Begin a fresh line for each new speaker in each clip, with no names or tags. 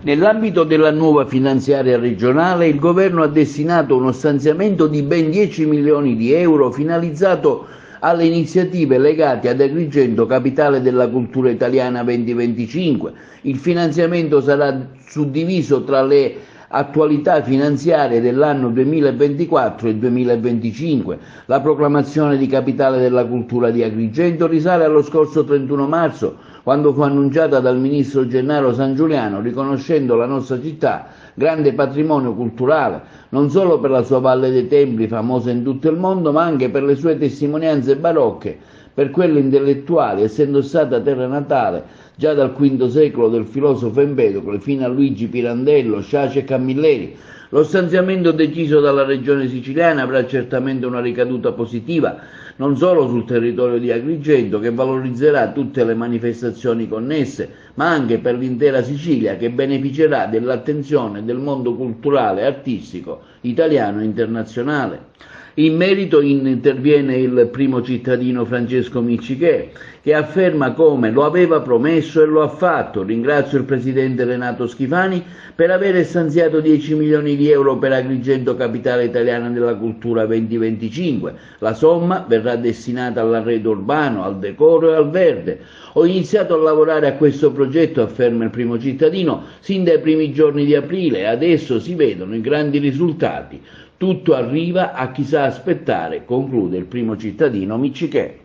Nell'ambito della nuova finanziaria regionale, il Governo ha destinato uno stanziamento di ben 10 milioni di euro finalizzato alle iniziative legate ad Agrigento, capitale della cultura italiana 2025. Il finanziamento sarà suddiviso tra le attualità finanziarie dell'anno 2024 e 2025. La proclamazione di capitale della cultura di Agrigento risale allo scorso 31 marzo, quando fu annunciata dal ministro Gennaro Sangiuliano, riconoscendo la nostra città grande patrimonio culturale, non solo per la sua Valle dei Templi, famosa in tutto il mondo, ma anche per le sue testimonianze barocche, per quelle intellettuali, essendo stata terra natale già dal V secolo del filosofo Empedocle fino a Luigi Pirandello, Sciascia e Camilleri. Lo stanziamento deciso dalla regione siciliana avrà certamente una ricaduta positiva non solo sul territorio di Agrigento, che valorizzerà tutte le manifestazioni connesse, ma anche per l'intera Sicilia, che beneficerà dell'attenzione del mondo culturale e artistico italiano e internazionale. In merito interviene il primo cittadino Francesco Miccichè, che afferma come lo aveva promesso e lo ha fatto. Ringrazio il presidente Renato Schifani per aver stanziato 10 milioni di euro per Agrigento, capitale italiana della cultura 2025. La somma verrà destinata all'arredo urbano, al decoro e al verde. Ho iniziato a lavorare a questo progetto, afferma il primo cittadino, sin dai primi giorni di aprile, e adesso si vedono i grandi risultati. Tutto arriva a chi sa aspettare, conclude il primo cittadino Miccichè.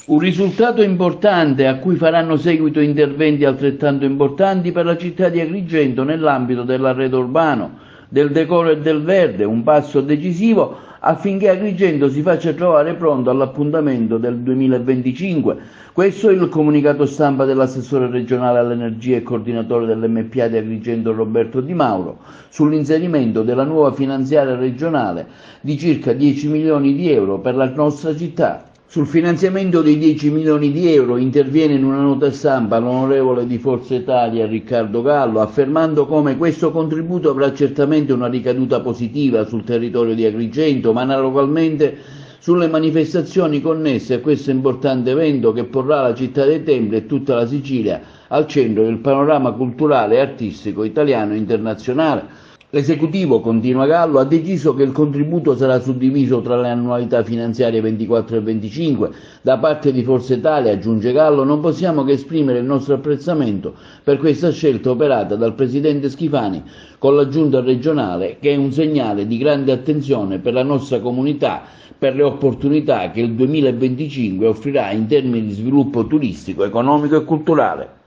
Un risultato importante a cui faranno seguito interventi altrettanto importanti per la città di Agrigento nell'ambito dell'arredo urbano, del decoro e del verde, un passo decisivo affinché Agrigento si faccia trovare pronto all'appuntamento del 2025. Questo è il comunicato stampa dell'assessore regionale all'energia e coordinatore dell'MPA di Agrigento Roberto Di Mauro sull'inserimento della nuova finanziaria regionale di circa 10 milioni di euro per la nostra città. Sul finanziamento dei 10 milioni di euro interviene in una nota stampa l'onorevole di Forza Italia Riccardo Gallo, affermando come questo contributo avrà certamente una ricaduta positiva sul territorio di Agrigento, ma analogamente sulle manifestazioni connesse a questo importante evento che porrà la città dei Templi e tutta la Sicilia al centro del panorama culturale e artistico italiano e internazionale. L'esecutivo, continua Gallo, ha deciso che il contributo sarà suddiviso tra le annualità finanziarie 24 e 25. Da parte di Forza Italia, aggiunge Gallo, non possiamo che esprimere il nostro apprezzamento per questa scelta operata dal presidente Schifani con la giunta regionale, che è un segnale di grande attenzione per la nostra comunità, per le opportunità che il 2025 offrirà in termini di sviluppo turistico, economico e culturale.